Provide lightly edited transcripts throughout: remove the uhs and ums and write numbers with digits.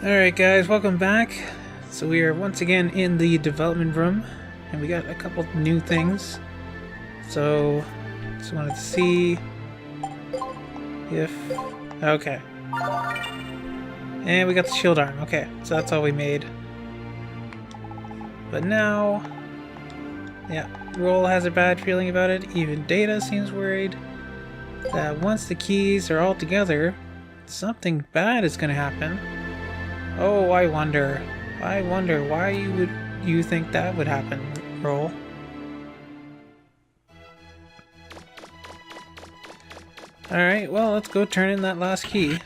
Alright guys, welcome back. So we are once again in the development room, and we got a couple new things. So, just wanted to see if... okay. And we got the shield arm, okay, so that's all we made. But now... yeah, Roll has a bad feeling about it, even Data seems worried that once the keys are all together, something bad is gonna happen. Oh, I wonder why you think that would happen, Roll. Alright, well, let's go turn in that last key.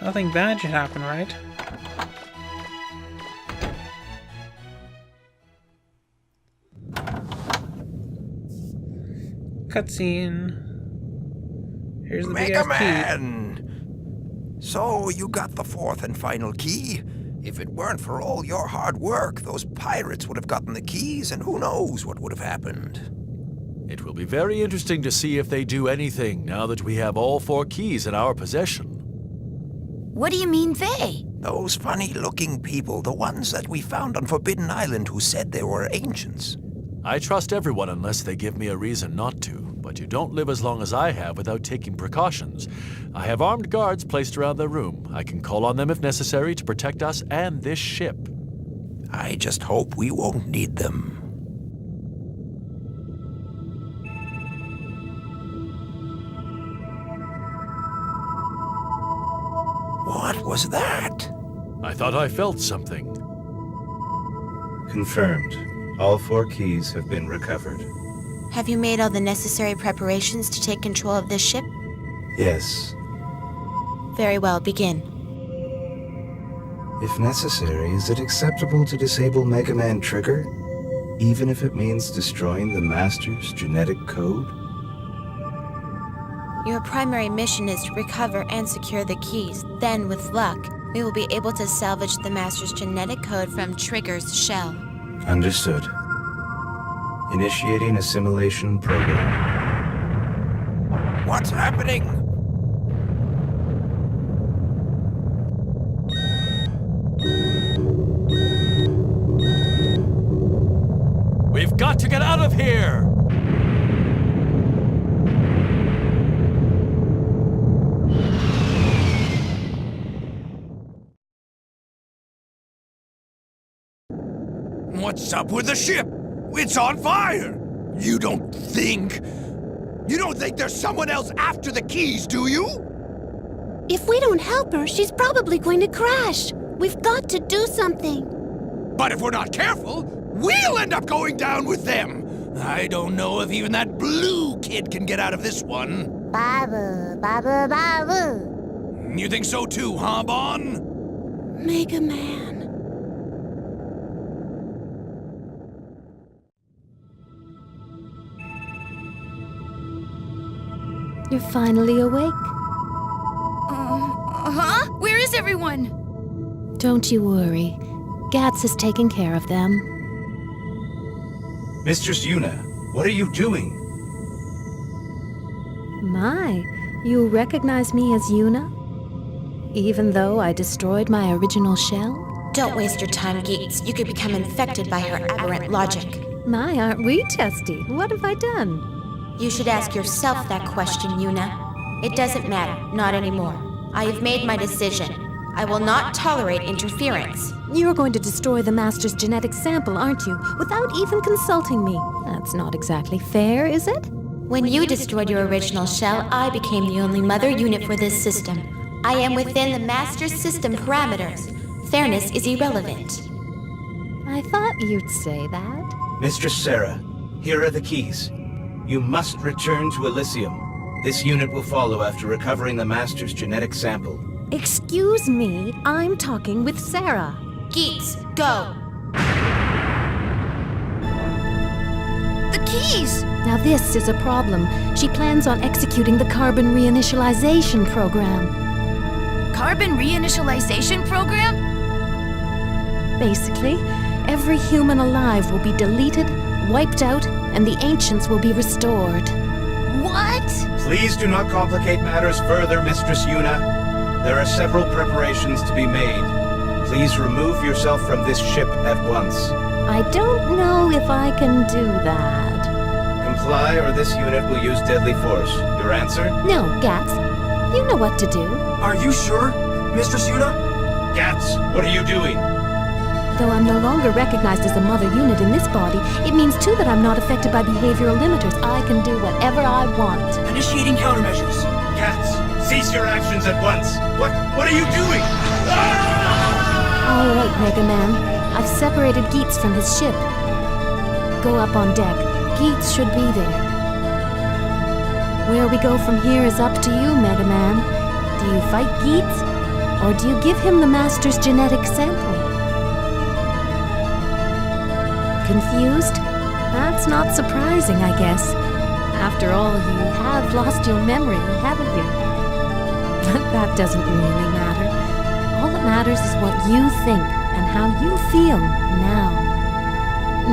Nothing bad should happen, right? Cutscene. Here's the big ass key. So you got the fourth and final key? If it weren't for all your hard work, those pirates would have gotten the keys, and who knows what would have happened. It will be very interesting to see if they do anything now that we have all 4 keys in our possession. What do you mean they? Those funny-looking people, the ones that we found on Forbidden Island who said they were ancients. I trust everyone unless they give me a reason not to, but you don't live as long as I have without taking precautions. I have armed guards placed around the room. I can call on them if necessary to protect us and this ship. I just hope we won't need them. What was that? I thought I felt something. Confirmed. All 4 keys have been recovered. Have you made all the necessary preparations to take control of this ship? Yes. Very well, begin. If necessary, is it acceptable to disable Mega Man Trigger? Even if it means destroying the Master's genetic code? Your primary mission is to recover and secure the keys. Then, with luck, we will be able to salvage the Master's genetic code from Trigger's shell. Understood. Initiating assimilation program. What's happening? We've got to get out of here! What's up with the ship? It's on fire! You don't think there's someone else after the keys, do you? If we don't help her, she's probably going to crash. We've got to do something. But if we're not careful, we'll end up going down with them. I don't know if even that blue kid can get out of this one. Babu, babu, babu. You think so too, huh, Bon? Mega Man. You're finally awake. Huh? Where is everyone? Don't you worry. Gats is taking care of them. Mistress Yuna, what are you doing? My, you recognize me as Yuna? Even though I destroyed my original shell? Don't waste your time, Geeks. You could become infected by her aberrant logic. My, aren't we testy? What have I done? You should ask yourself that question, Yuna. It doesn't matter, not anymore. I have made my decision. I will not tolerate interference. You're going to destroy the Master's genetic sample, aren't you? Without even consulting me. That's not exactly fair, is it? When you destroyed your original shell, I became the only mother unit for this system. I am within the Master's system parameters. Fairness is irrelevant. I thought you'd say that. Mistress Sarah, here are the keys. You must return to Elysium. This unit will follow after recovering the Master's genetic sample. Excuse me, I'm talking with Sarah. Geeks, go! The keys! Now this is a problem. She plans on executing the carbon reinitialization program. Carbon reinitialization program? Basically, every human alive will be deleted, wiped out, and the ancients will be restored. What? Please do not complicate matters further, Mistress Yuna. There are several preparations to be made. Please remove yourself from this ship at once. I don't know if I can do that. Comply or this unit will use deadly force. Your answer? No, Gats. You know what to do. Are you sure, Mistress Yuna? Gats, what are you doing? Though I'm no longer recognized as a mother unit in this body, it means too that I'm not affected by behavioral limiters. I can do whatever I want. Initiating countermeasures. Gats, cease your actions at once. What are you doing? All right, Mega Man. I've separated Geets from his ship. Go up on deck. Geets should be there. Where we go from here is up to you, Mega Man. Do you fight Geets, or do you give him the Master's genetic sample? Confused? That's not surprising, I guess. After all, you have lost your memory, haven't you? But that doesn't really matter. All that matters is what you think and how you feel now.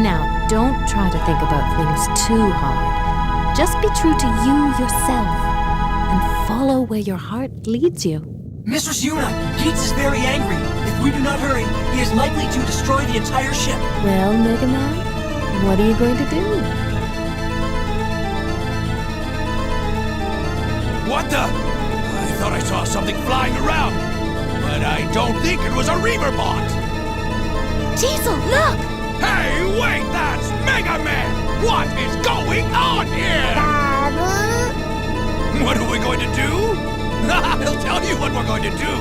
Now, don't try to think about things too hard. Just be true to you yourself and follow where your heart leads you. Mistress Yuna, Geets is very angry. If we do not hurry, he is likely to destroy the entire ship. Well, Mega Man, what are you going to do? What the? I thought I saw something flying around, but I don't think it was a Reaver bot. Diesel, look! Hey, wait, that's Mega Man! What is going on here? What are we going to do? I'll tell you what we're going to do.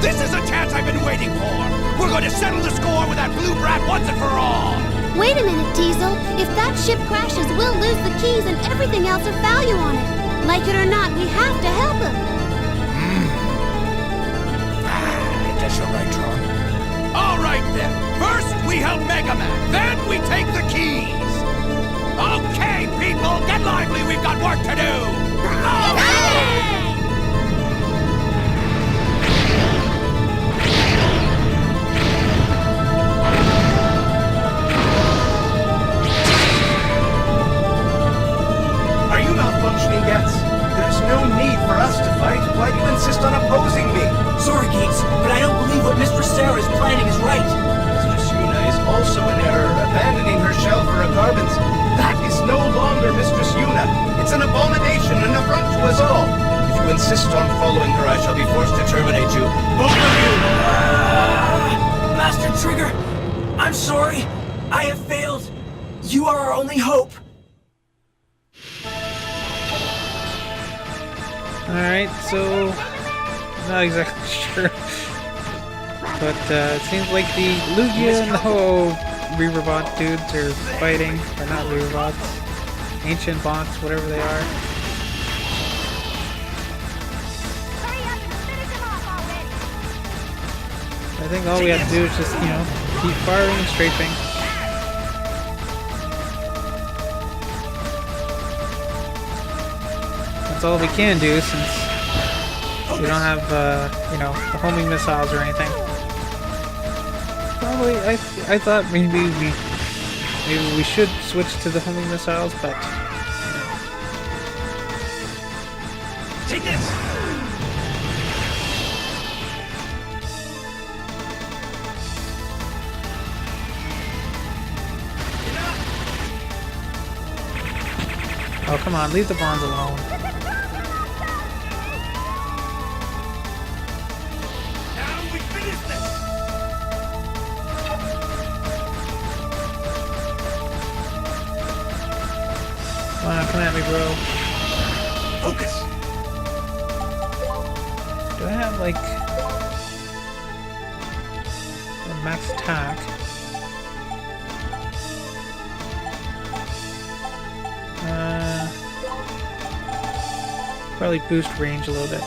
This is a chance I've been waiting for. We're going to settle the score with that blue brat once and for all. Wait a minute, Diesel. If that ship crashes, we'll lose the keys and everything else of value on it. Like it or not, we have to help him. I guess you're right, Tron. All right, then. First, we help Mega Man. Then we take the keys. Okay, people, get lively. We've got work to do. Are you malfunctioning, Gats? There's no need for us to fight. Why do you insist on opposing me? Sorry, Geets, but I don't believe what Mistress Sarah is planning is right. Mistress Yuna is also in error, abandoning her shell for a garbage. That is no longer Mistress Yuna. It's an abomination, an affront to us all. If you insist on following her, I shall be forced to terminate you. Both of you! Master Trigger, I'm sorry. I have failed. You are our only hope. Alright, so... not exactly sure. But it seems like the Lugia and the Reaverbot dudes are fighting. Or not Reaverbots. Ancient bots, whatever they are. I think all we have to do is just, keep firing and strafing. That's all we can do since we don't have, the homing missiles or anything. Probably, I thought maybe we should switch to the homing missiles, but Take this! oh come on, leave the bombs alone. Now we finish this! Come on, come at me, bro. Focus! Do I have like a max attack? Probably boost range a little bit.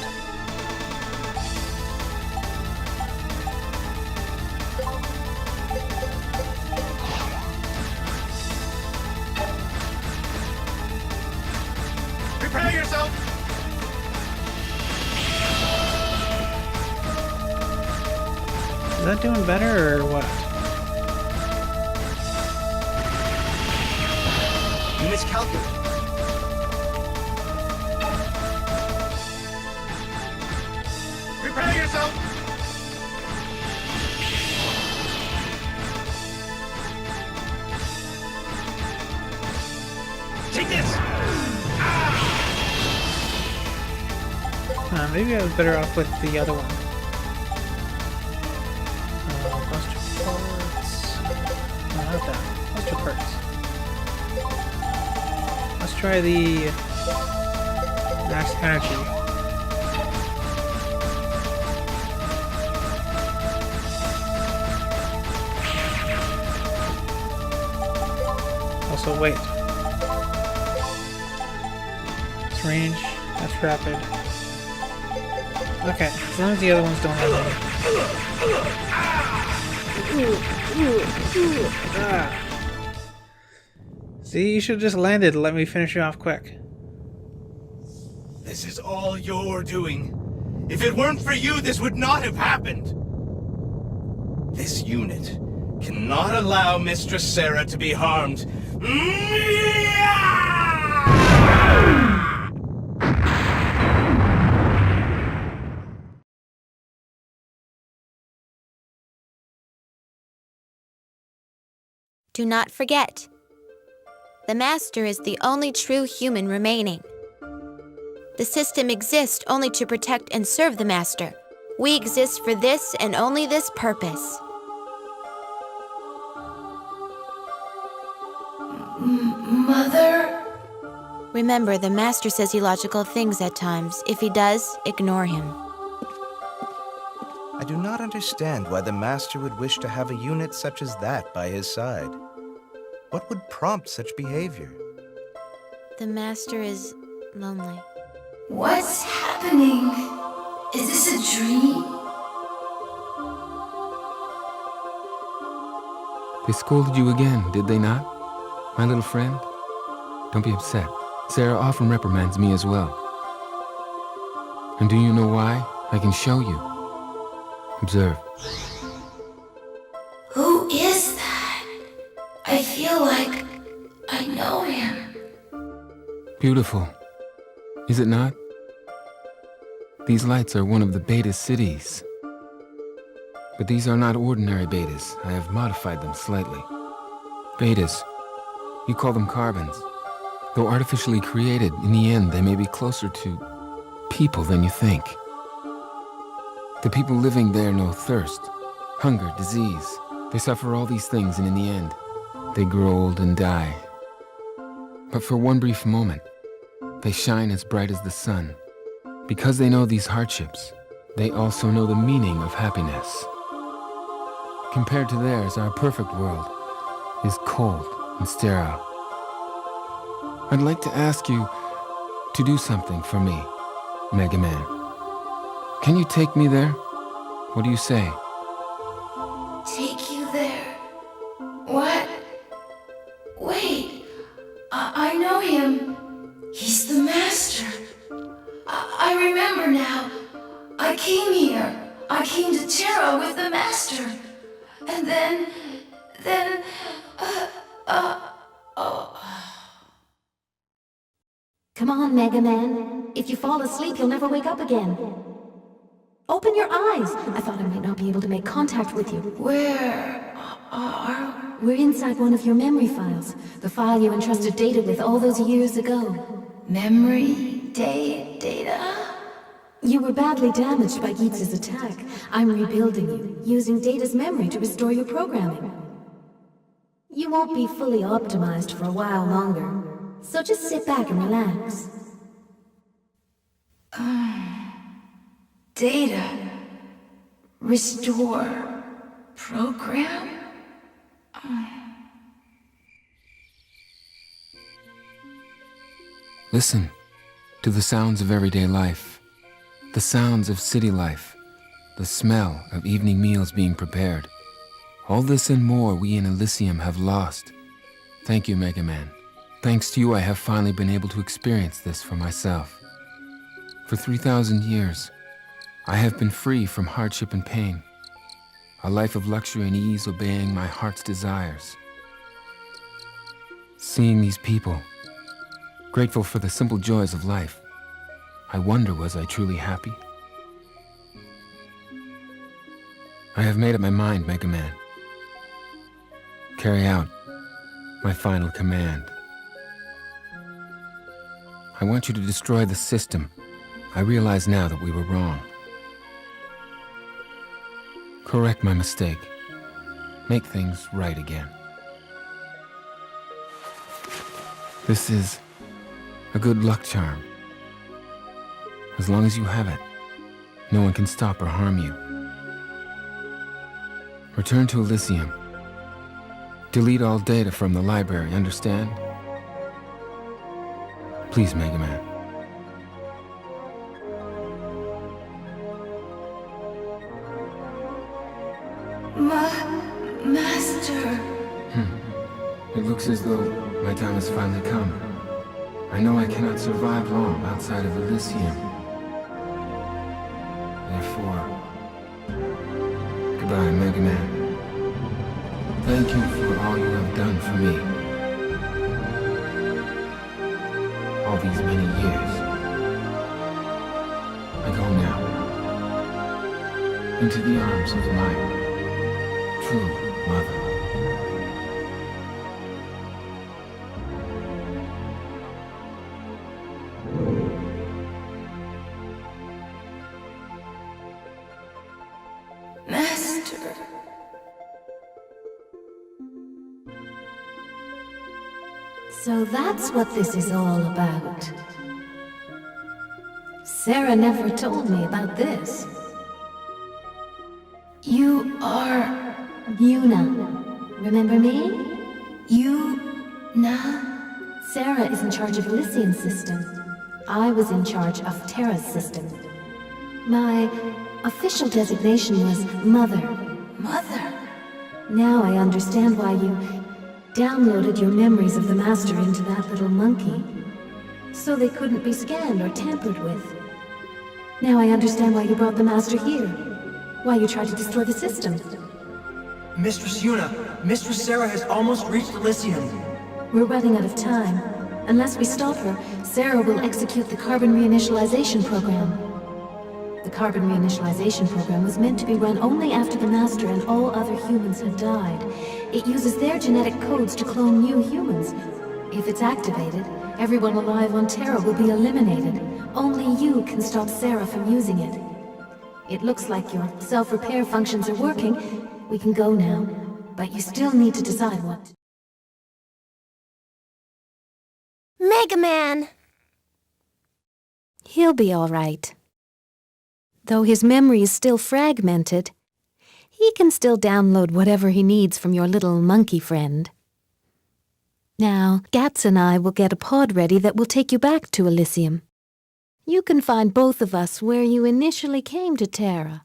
Prepare yourself! Is that doing better or what? You miscalculated. Maybe I was better off with the other one. Buster parts. No, not that. Buster parts. Let's try the max energy. Also, wait. It's range. That's rapid. Okay, as long as the other ones don't have any. Ah. See, you should have just landed and let me finish you off quick. This is all your doing. If it weren't for you, this would not have happened. This unit cannot allow Mistress Sarah to be harmed. Do not forget, the Master is the only true human remaining. The system exists only to protect and serve the Master. We exist for this and only this purpose. Mother? Remember, the Master says illogical things at times. If he does, ignore him. I do not understand why the Master would wish to have a unit such as that by his side. What would prompt such behavior? The Master is lonely. What's happening? Is this a dream? They scolded you again, did they not? My little friend? Don't be upset. Sarah often reprimands me as well. And do you know why? I can show you. Observe. Who is that? I feel like I know him. Beautiful. Is it not? These lights are one of the beta cities. But these are not ordinary betas. I have modified them slightly. Betas. You call them carbons. Though artificially created, in the end they may be closer to people than you think. The people living there know thirst, hunger, disease. They suffer all these things, and in the end, they grow old and die. But for one brief moment, they shine as bright as the sun. Because they know these hardships, they also know the meaning of happiness. Compared to theirs, our perfect world is cold and sterile. I'd like to ask you to do something for me, Mega Man. Can you take me there? What do you say? Take you there? What? Wait, I know him. He's the Master. I remember now. I came here. I came to Terra with the Master. And then... Come on, Mega Man. If you fall asleep, you'll never wake up again. Open your eyes. I thought I might not be able to make contact with you. Where are... We're inside one of your memory files. The file you entrusted Data with all those years ago. Memory? Data? You were badly damaged by Geetz's attack. I'm rebuilding you, using Data's memory to restore your programming. You won't be fully optimized for a while longer, so just sit back and relax. Data. Restore. Program? Listen to the sounds of everyday life, the sounds of city life, the smell of evening meals being prepared. All this and more we in Elysium have lost. Thank you, Mega Man. Thanks to you, I have finally been able to experience this for myself. For 3,000 years, I have been free from hardship and pain, a life of luxury and ease obeying my heart's desires. Seeing these people, grateful for the simple joys of life, I wonder, was I truly happy? I have made up my mind, Mega Man. Carry out my final command. I want you to destroy the system I realize now that we were wrong. Correct my mistake. Make things right again. This is a good luck charm. As long as you have it, no one can stop or harm you. Return to Elysium. Delete all data from the library, understand? Please, Mega Man. Master. It looks as though my time has finally come. I know I cannot survive long outside of Elysium. Therefore, goodbye, Mega Man. Thank you for all you have done for me. All these many years. I go now. Into the arms of my true mother. Master. So that's what this is all about. Sarah never told me about this. You are... Yuna. Remember me? Yuna? Sarah is in charge of Elysium's system. I was in charge of Terra's system. My official designation was Mother. Mother? Now I understand why you downloaded your memories of the Master into that little monkey. So they couldn't be scanned or tampered with. Now I understand why you brought the Master here. Why you tried to destroy the system. Mistress Yuna, Mistress Sarah has almost reached Elysium. We're running out of time. Unless we stop her, Sarah will execute the carbon reinitialization program. The carbon reinitialization program was meant to be run only after the Master and all other humans had died. It uses their genetic codes to clone new humans. If it's activated, everyone alive on Terra will be eliminated. Only you can stop Sarah from using it. It looks like your self-repair functions are working. We can go now, but you still need to decide what. Mega Man! He'll be all right. Though his memory is still fragmented, he can still download whatever he needs from your little monkey friend. Now, Gats and I will get a pod ready that will take you back to Elysium. You can find both of us where you initially came to Terra.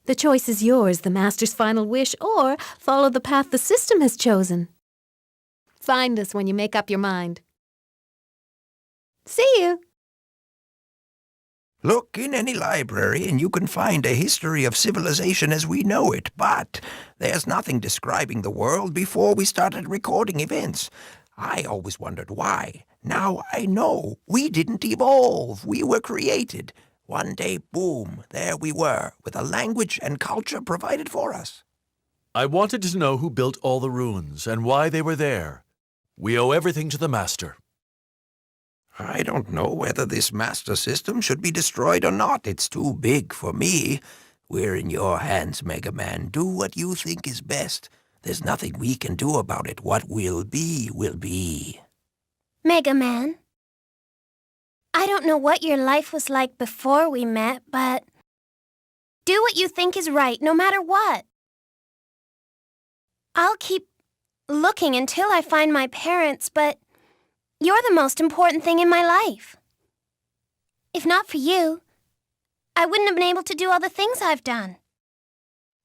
The choice is yours, the Master's final wish, or follow the path the system has chosen. Find us when you make up your mind. See you! Look in any library and you can find a history of civilization as we know it, but there's nothing describing the world before we started recording events. I always wondered why. Now I know. We didn't evolve. We were created. One day, boom, there we were, with a language and culture provided for us. I wanted to know who built all the ruins and why they were there. We owe everything to the Master. I don't know whether this master system should be destroyed or not. It's too big for me. We're in your hands, Mega Man. Do what you think is best. There's nothing we can do about it. What will be, will be. Mega Man, I don't know what your life was like before we met, but do what you think is right, no matter what. I'll keep looking until I find my parents, but you're the most important thing in my life. If not for you, I wouldn't have been able to do all the things I've done.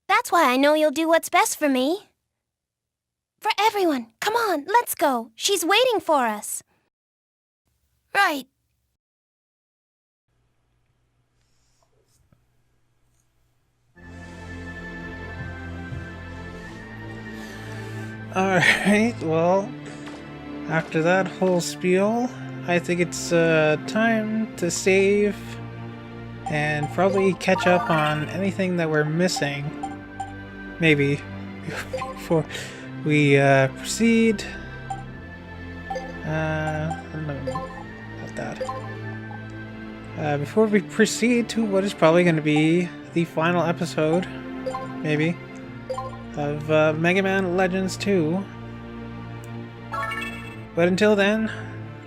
That's why I know you'll do what's best for me. For everyone, come on, let's go. She's waiting for us. Right. Alright, well, after that whole spiel, I think it's time to save and probably catch up on anything that we're missing. Maybe before we proceed. I don't know about that. before we proceed to what is probably going to be the final episode, maybe, of Mega Man Legends 2. But until then,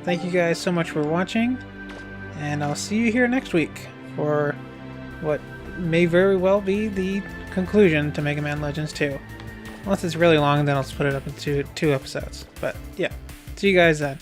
thank you guys so much for watching, and I'll see you here next week for what may very well be the conclusion to Mega Man Legends 2. Unless it's really long, then I'll split it up into 2 episodes. But yeah, see you guys then.